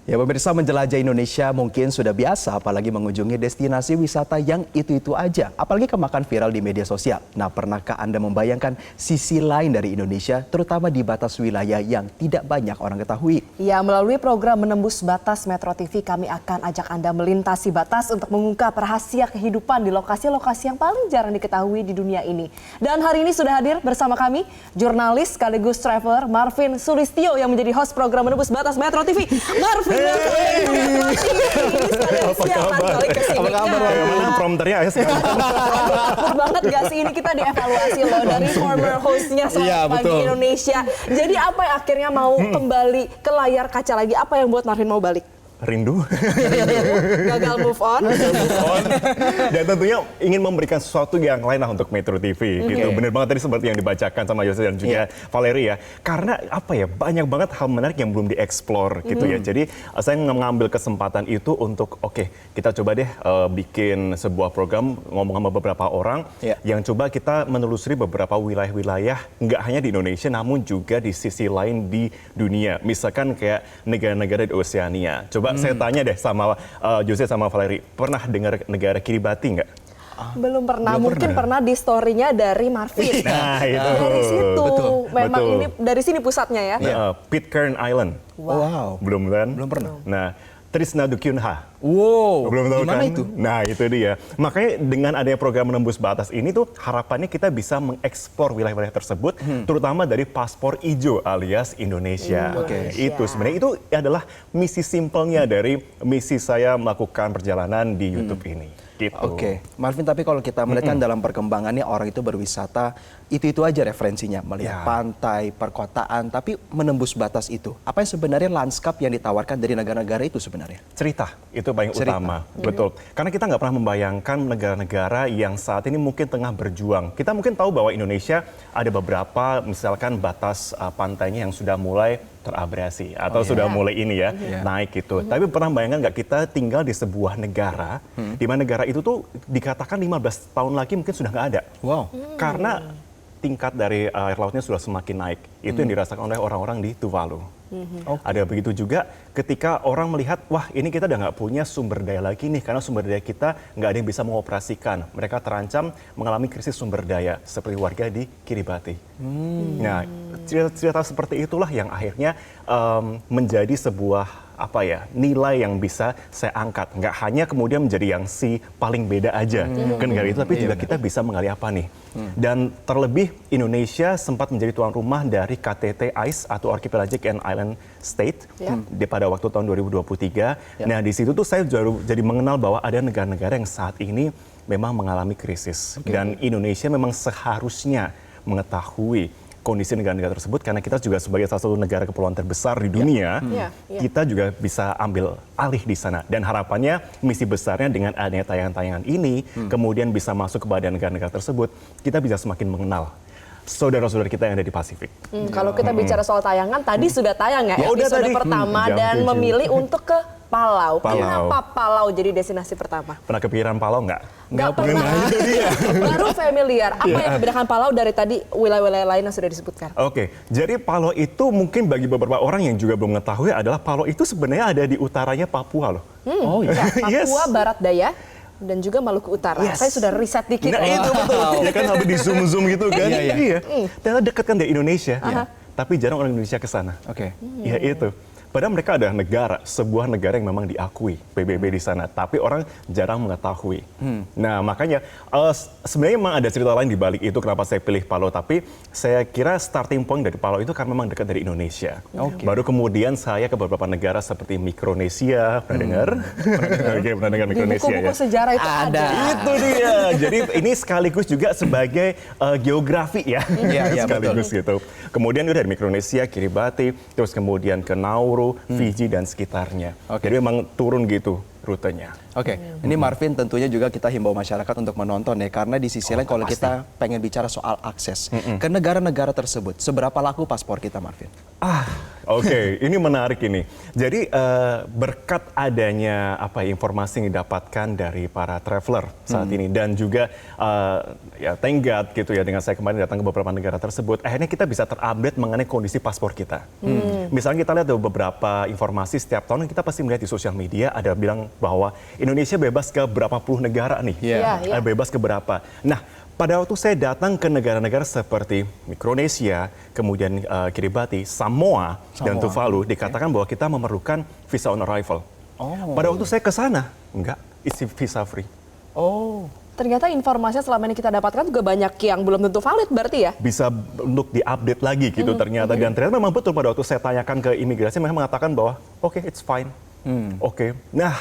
Ya pemirsa, menjelajah Indonesia mungkin sudah biasa, apalagi mengunjungi destinasi wisata yang itu-itu aja. Apalagi kemakan viral di media sosial. Nah, pernahkah Anda membayangkan sisi lain dari Indonesia, terutama di batas wilayah yang tidak banyak orang ketahui? Ya, melalui program Menembus Batas Metro TV, kami akan ajak Anda melintasi batas untuk mengungkap rahasia kehidupan di lokasi-lokasi yang paling jarang diketahui di dunia ini. Dan hari ini sudah hadir bersama kami, jurnalis sekaligus traveler Marvin Sulistyo yang menjadi host program Menembus Batas Metro TV. Marvin! Apa kabar? Apa kabar? Mana prompternya ya sekarang? Akur banget gak sih ini, kita dievaluasi loh dari former hostnya Selamat Pagi Indonesia. Jadi apa yang akhirnya mau kembali ke layar kaca lagi? Apa yang buat Marvin mau balik? Rindu. Gagal move on. Dan tentunya ingin memberikan sesuatu yang lain lah untuk Metro TV gitu. Bener banget tadi seperti yang dibacakan sama Yose dan juga Valerie ya. Karena apa ya, banyak banget hal menarik yang belum dieksplor gitu ya. Jadi saya mengambil kesempatan itu untuk kita coba deh bikin sebuah program ngomong sama beberapa orang yang coba kita menelusuri beberapa wilayah-wilayah nggak hanya di Indonesia namun juga di sisi lain di dunia. Misalkan kayak negara-negara di Oceania. Coba saya tanya deh sama Jose sama Valerie, pernah dengar negara Kiribati nggak? Belum pernah, mungkin pernah di story-nya dari Marvin. Nah, itu. Dari situ, memang betul. Ini dari sini pusatnya ya. Pitcairn Island. Wow. Belum kan? Belum pernah. Nah, Trisnadukyunha. Wow. Belum tahu Gimana kan? itu? Nah, itu dia. Makanya dengan adanya program Menembus Batas ini tuh harapannya kita bisa mengeksplor wilayah-wilayah tersebut, terutama dari paspor hijau alias Indonesia. Itu sebenarnya itu adalah misi simpelnya dari misi saya melakukan perjalanan di YouTube ini. Gitu. Marvin, tapi kalau kita melihat kan dalam perkembangannya orang itu berwisata, itu aja referensinya, melihat pantai, perkotaan, tapi menembus batas itu. Apa yang sebenarnya lanskap yang ditawarkan dari negara-negara itu sebenarnya? Cerita, itu paling utama. Betul. Karena kita nggak pernah membayangkan negara-negara yang saat ini mungkin tengah berjuang. Kita mungkin tahu bahwa Indonesia ada beberapa, misalkan batas pantainya yang sudah mulai terabrasi atau sudah mulai ini ya naik gitu. Tapi pernah bayangkan nggak kita tinggal di sebuah negara di mana negara itu tuh dikatakan 15 tahun lagi mungkin sudah nggak ada. Wow. Karena tingkat dari air lautnya sudah semakin naik. Itu yang dirasakan oleh orang-orang di Tuvalu. Ada begitu juga ketika orang melihat, wah ini kita udah nggak punya sumber daya lagi nih, karena sumber daya kita nggak ada yang bisa mengoperasikan. Mereka terancam mengalami krisis sumber daya seperti warga di Kiribati. Nah, cerita seperti itulah yang akhirnya menjadi sebuah nilai yang bisa saya angkat. Nggak hanya kemudian menjadi yang si paling beda aja ke negara itu, tapi juga kita bisa menggali apa nih. Dan terlebih Indonesia sempat menjadi tuan rumah dari KTT ICE atau Archipelagic and Island State pada waktu tahun 2023. Nah, di situ tuh saya jadi mengenal bahwa ada negara-negara yang saat ini memang mengalami krisis. Dan Indonesia memang seharusnya mengetahui kondisi negara-negara tersebut, karena kita juga sebagai salah satu negara kepulauan terbesar di dunia, kita juga bisa ambil alih di sana. Dan harapannya misi besarnya dengan adanya tayangan-tayangan ini, kemudian bisa masuk kepada negara-negara tersebut, kita bisa semakin mengenal saudara-saudara kita yang ada di Pasifik. Kalau kita bicara soal tayangan, tadi sudah tayang ya episode pertama dan memilih untuk ke Palau. Kenapa Palau jadi destinasi pertama? Pernah kepikiran Palau nggak? Nggak pernah. Itu dia. Baru familiar. Apa yang membedakan Palau dari tadi wilayah-wilayah lain yang sudah disebutkan? Jadi Palau itu mungkin bagi beberapa orang yang juga belum mengetahui adalah Palau itu sebenarnya ada di utaranya Papua loh. Papua Barat Daya dan juga Maluku Utara. Saya sudah riset dikit. Nah itu betul. Ya kan habis di zoom gitu kan. Iya. Ternyata dekat kan dari Indonesia. Tapi jarang orang Indonesia ke sana. Ya itu. Padahal mereka adalah negara, sebuah negara yang memang diakui PBB di sana, tapi orang jarang mengetahui. Nah makanya sebenarnya memang ada cerita lain di balik itu kenapa saya pilih Palau, tapi saya kira starting point dari Palau itu karena memang dekat dari Indonesia. Baru kemudian saya ke beberapa negara seperti Mikronesia, pernah dengar? Pernah dengar Mikronesia ya? Buku sejarah itu ada. Itu dia. Jadi ini sekaligus juga sebagai geografi ya, sekaligus gitu. Kemudian udah dari Mikronesia, Kiribati, terus kemudian ke Nauru, Fiji dan sekitarnya. Jadi memang turun gitu rutenya. Ini Marvin tentunya juga kita himbau masyarakat untuk menonton ya, karena di sisi lain kalau kita pengen bicara soal akses ke negara-negara tersebut, seberapa laku paspor kita, Marvin? Oke, ini menarik ini. Jadi berkat adanya informasi yang didapatkan dari para traveler saat ini dan juga ya thank God gitu ya dengan saya kemarin datang ke beberapa negara tersebut, akhirnya kita bisa terupdate mengenai kondisi paspor kita. Misalnya kita lihat ada beberapa informasi setiap tahun kita pasti melihat di sosial media ada bilang bahwa Indonesia bebas ke berapa puluh negara nih, bebas ke berapa. Nah, pada waktu saya datang ke negara-negara seperti Mikronesia, kemudian Kiribati, Samoa, dan Tuvalu, dikatakan bahwa kita memerlukan visa on arrival. Pada waktu saya ke sana, enggak, isi visa free. Ternyata informasinya selama ini kita dapatkan juga banyak yang belum tentu valid berarti ya? Bisa untuk diupdate lagi gitu ternyata. Dan ternyata memang betul pada waktu saya tanyakan ke imigrasi, mereka mengatakan bahwa oke, it's fine. Nah,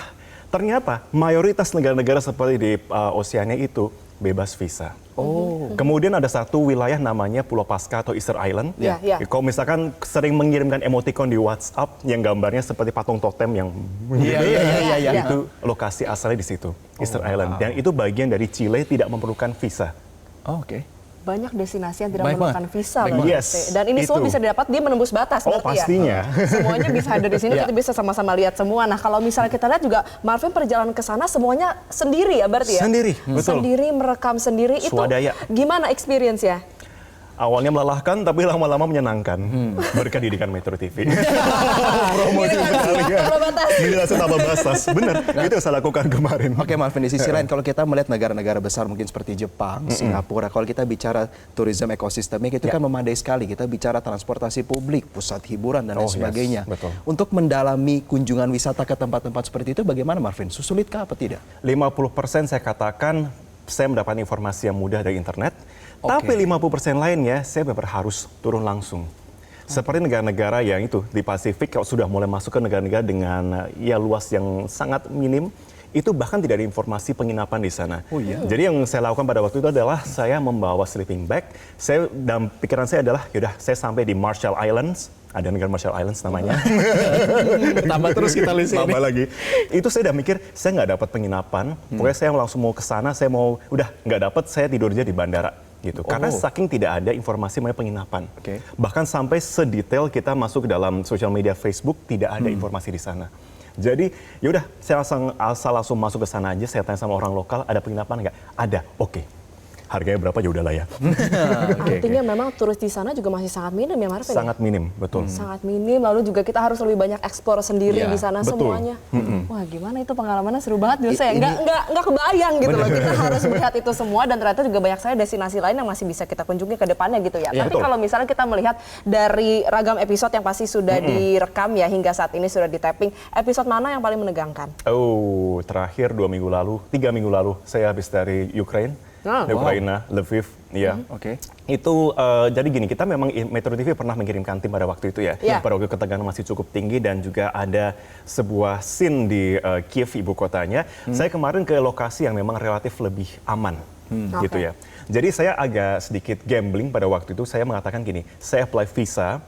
ternyata mayoritas negara-negara seperti di Oceania itu bebas visa. Kemudian ada satu wilayah namanya Pulau Pasca atau Easter Island. Kalau misalkan sering mengirimkan emoticon di WhatsApp yang gambarnya seperti patung totem yang itu lokasi asalnya di situ, Easter Island. Dan itu bagian dari Chile tidak memerlukan visa. Banyak destinasi yang tidak memerlukan visa. Yes, dan ini semua itu. bisa didapat dia menembus batas. Pastinya. Ya? Semuanya bisa ada di sini, kita bisa sama-sama lihat semua. Nah, kalau misalnya kita lihat juga Marvin perjalanan ke sana semuanya sendiri ya berarti ya? Sendiri, betul. Sendiri, merekam sendiri. Swadaya. Itu gimana experience ya? Awalnya melelahkan, tapi lama-lama menyenangkan. Berkat didikan Metro TV. Promosi sekali ya. Dijelasin tambah batas. Bener, itu yang saya lakukan kemarin. Oke, Marvin, di sisi lain kalau kita melihat negara-negara besar mungkin seperti Jepang, Singapura, kalau kita bicara tourism ekosistemnya itu kan memadai sekali. Kita bicara transportasi publik, pusat hiburan dan lain sebagainya. Betul. Untuk mendalami kunjungan wisata ke tempat-tempat seperti itu bagaimana, Marvin? Susulitkah apa tidak? 50% saya katakan saya mendapat informasi yang mudah dari internet. Tapi 50% lainnya saya benar harus turun langsung. Seperti negara-negara yang itu di Pasifik kalau sudah mulai masuk ke negara-negara dengan ya luas yang sangat minim, itu bahkan tidak ada informasi penginapan di sana. Jadi yang saya lakukan pada waktu itu adalah saya membawa sleeping bag. Dan pikiran saya adalah yaudah saya sampai di Marshall Islands. Ada negara Marshall Islands namanya. Tambah terus kita lihat tambah lagi. Itu saya udah mikir saya nggak dapat penginapan. Pokoknya saya langsung mau ke sana. Saya mau udah nggak dapat saya tidur aja di bandara. Gitu. Karena saking tidak ada informasi mengenai penginapan. Bahkan sampai sedetail kita masuk ke dalam sosial media Facebook tidak ada informasi di sana. Jadi yaudah saya langsung masuk ke sana aja, saya tanya sama orang lokal ada penginapan nggak? Ada, oke. Harganya berapa ya udahlah ya. Artinya memang turis di sana juga masih sangat minim ya Marvin? Sangat minim, betul. Sangat minim, lalu juga kita harus lebih banyak eksplor sendiri di sana betul. semuanya. Wah gimana itu pengalamannya seru banget menurut saya. Nggak kebayang gitu loh, kita harus melihat itu semua dan ternyata juga banyak sekali destinasi lain yang masih bisa kita kunjungi ke depannya gitu ya. Tapi kalau misalnya kita melihat dari ragam episode yang pasti sudah direkam ya hingga saat ini sudah di tapping, episode mana yang paling menegangkan? Terakhir 3 minggu lalu saya habis dari Ukraina. Ukraina, Lviv, ya. Itu jadi gini, kita memang Metro TV pernah mengirimkan tim pada waktu itu ya. Pada waktu ketegangan masih cukup tinggi dan juga ada sebuah scene di Kiev ibu kotanya. Saya kemarin ke lokasi yang memang relatif lebih aman, gitu ya. Jadi saya agak sedikit gambling pada waktu itu. Saya mengatakan gini, saya apply visa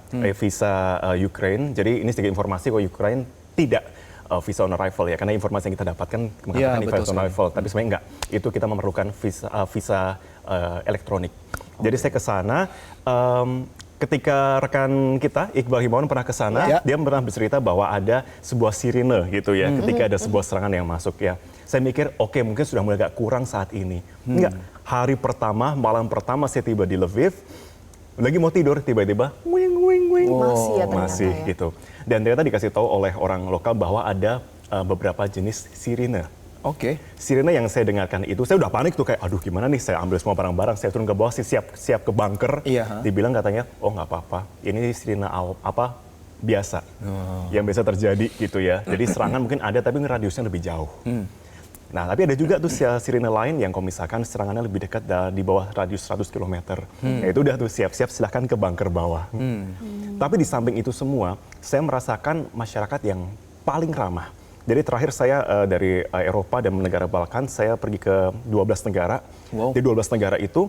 Ukraine. Jadi ini sedikit informasi kalau Ukraine tidak visa on arrival ya, karena informasi yang kita dapatkan mengatakan visa on arrival, tapi sebenarnya enggak. Itu kita memerlukan visa elektronik. Jadi saya ke sana, ketika rekan kita Iqbal Himawan pernah ke sana, dia pernah bercerita bahwa ada sebuah sirine gitu ya, ketika ada sebuah serangan yang masuk ya. Saya mikir, oke, mungkin sudah mulai agak kurang saat ini. Enggak, hari pertama, malam pertama saya tiba di Lviv, lagi mau tidur, tiba-tiba masih gitu. Dan ternyata dikasih tahu oleh orang lokal bahwa ada beberapa jenis sirine. Sirine yang saya dengarkan itu, saya udah panik tuh kayak, aduh gimana nih, saya ambil semua barang-barang, saya turun ke bawah, siap ke bunker. Dibilang katanya, oh nggak apa-apa, ini sirine biasa, yang biasa terjadi gitu ya. Jadi serangan mungkin ada, tapi radiusnya lebih jauh. Nah, tapi ada juga tuh sirine lain yang kalau misalkan serangannya lebih dekat di bawah radius 100 km. Ya itu udah tuh siap-siap silahkan ke bunker bawah. Tapi di samping itu semua, saya merasakan masyarakat yang paling ramah. Jadi terakhir saya dari Eropa dan negara Balkan, saya pergi ke 12 negara. Di 12 negara itu,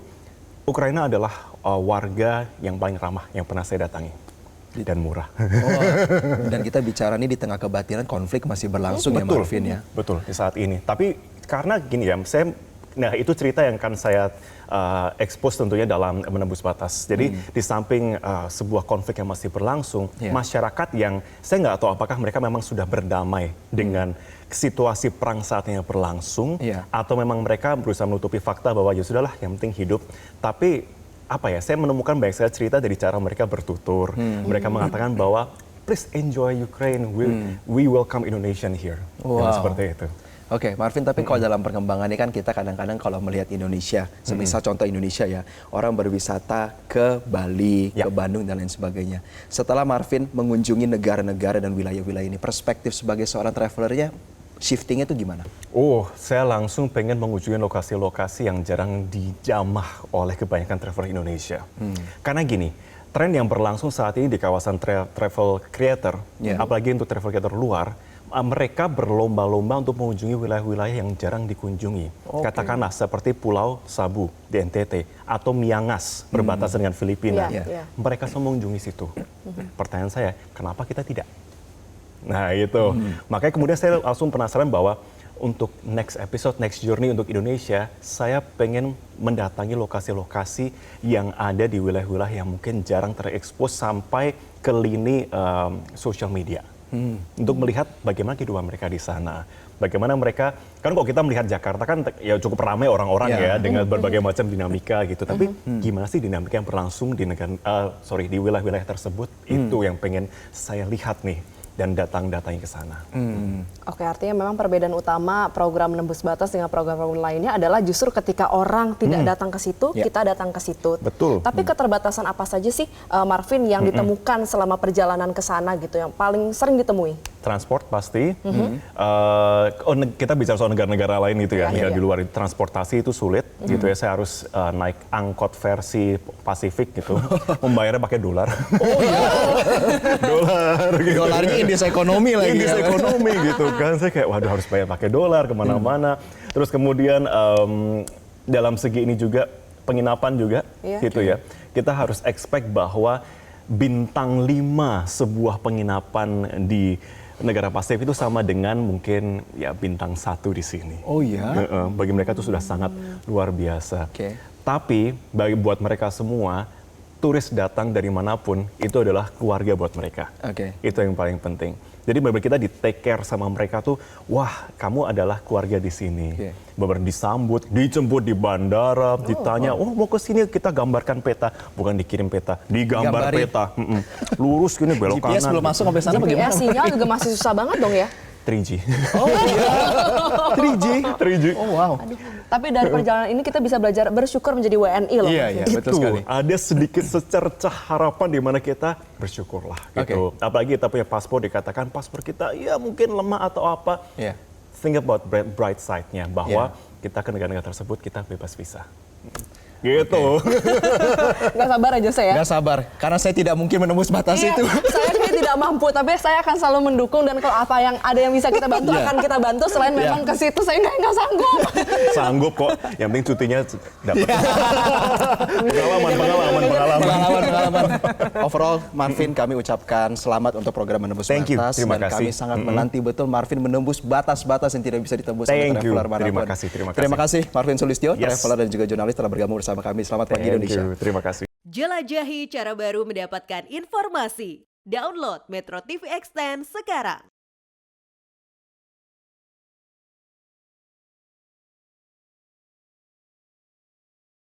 Ukraina adalah warga yang paling ramah yang pernah saya datangi. Dan murah. Dan kita bicara nih di tengah kebatinan konflik masih berlangsung ya Marvin ya. Betul, di saat ini. Tapi karena gini ya, saya Nah, itu cerita yang akan saya expose tentunya dalam Menembus Batas. Jadi di samping sebuah konflik yang masih berlangsung, masyarakat yang saya nggak tahu apakah mereka memang sudah berdamai dengan situasi perang saat ini yang berlangsung, atau memang mereka berusaha menutupi fakta bahwa ya sudahlah, yang penting hidup. Tapi apa ya, saya menemukan banyak sekali cerita dari cara mereka bertutur. Mereka mengatakan bahwa please enjoy Ukraine, we welcome Indonesian here. Yang seperti itu. Oke, Marvin, tapi kalau dalam perkembangan ini kan kita kadang-kadang kalau melihat Indonesia, semisal contoh Indonesia ya, orang berwisata ke Bali, ke Bandung dan lain sebagainya. Setelah Marvin mengunjungi negara-negara dan wilayah-wilayah ini, perspektif sebagai seorang travelernya, shiftingnya itu gimana? Oh, saya langsung pengen mengunjungi lokasi-lokasi yang jarang dijamah oleh kebanyakan traveler Indonesia. Karena gini, tren yang berlangsung saat ini di kawasan travel creator, apalagi untuk travel creator luar, mereka berlomba-lomba untuk mengunjungi wilayah-wilayah yang jarang dikunjungi. Katakanlah seperti Pulau Sabu di NTT atau Miangas berbatasan dengan Filipina. Mereka semua mengunjungi situ. Pertanyaan saya, kenapa kita tidak? Nah itu, makanya kemudian saya langsung penasaran bahwa untuk next episode, next journey untuk Indonesia, saya pengen mendatangi lokasi-lokasi yang ada di wilayah-wilayah yang mungkin jarang terekspos sampai ke lini social media. Untuk melihat bagaimana kehidupan mereka di sana. Bagaimana mereka, kan kalau kita melihat Jakarta kan ya cukup ramai orang-orang ya dengan berbagai macam dinamika gitu. Tapi gimana sih dinamika yang berlangsung di di wilayah-wilayah tersebut? Itu yang pengen saya lihat nih dan datangi ke sana. Oke, artinya memang perbedaan utama program Menembus Batas dengan program-program lainnya adalah justru ketika orang tidak datang ke situ, kita datang ke situ. Betul. Tapi keterbatasan apa saja sih, Marvin, yang ditemukan selama perjalanan ke sana gitu, yang paling sering ditemui? Transport pasti. Kita bicara soal negara-negara lain gitu ya, negara di luar itu transportasi itu sulit gitu ya. Saya harus naik angkot versi Pasifik gitu, membayarnya pakai dolar. Oh iya, Dolar gitu. dolarnya indeks ekonomi lagi. Indeks ekonomi gitu kan. Saya kayak waduh harus bayar pakai dolar kemana-mana. Terus kemudian dalam segi ini juga penginapan juga gitu ya. Kita harus expect bahwa bintang 5 sebuah penginapan di negara Pasifik itu sama dengan mungkin ya bintang 1 di sini. Oh iya. Bagi mereka itu sudah sangat luar biasa. Tapi buat mereka semua, turis datang dari manapun itu adalah keluarga buat mereka. Itu yang paling penting. Jadi benar-benar kita di take care sama mereka tuh, wah kamu adalah keluarga di sini. Benar-benar disambut, dijemput di bandara, ditanya, oh mau ke sini kita gambarkan peta, bukan dikirim peta, digambar peta. Lurus gini belok kanan. GPS belum masuk sampai sana bagaimana? Sinyal juga masih susah banget dong ya? 3G. Oh iya. 3G. Oh wow. Tapi dari perjalanan ini kita bisa belajar bersyukur menjadi WNI loh. Iya, betul sekali. Ada sedikit secercah harapan di mana kita bersyukurlah gitu. Apalagi kita punya paspor, dikatakan paspor kita ya mungkin lemah atau apa. Think about bright side-nya bahwa kita ke negara-negara tersebut kita bebas visa. Gitu. Gak sabar aja saya. Gak sabar, karena saya tidak mungkin menembus batas itu. Saya kayak tidak mampu, tapi saya akan selalu mendukung dan kalau apa yang ada yang bisa kita bantu akan kita bantu. Selain memang ke situ saya nggak sanggup. Sanggup kok, yang penting cutinya dapat. Pengalaman. Overall, Marvin, kami ucapkan selamat untuk program Menembus Batas. Terima dan kasih. kami sangat menanti betul Marvin menembus batas-batas yang tidak bisa ditembus oleh traveler manapun. Terima kasih Marvin Sulistyo, traveler dan juga jurnalis telah bergabung bersama kami. Selamat pagi Indonesia. Terima kasih. Jelajahi cara baru mendapatkan informasi. Download Metro TV Extend sekarang.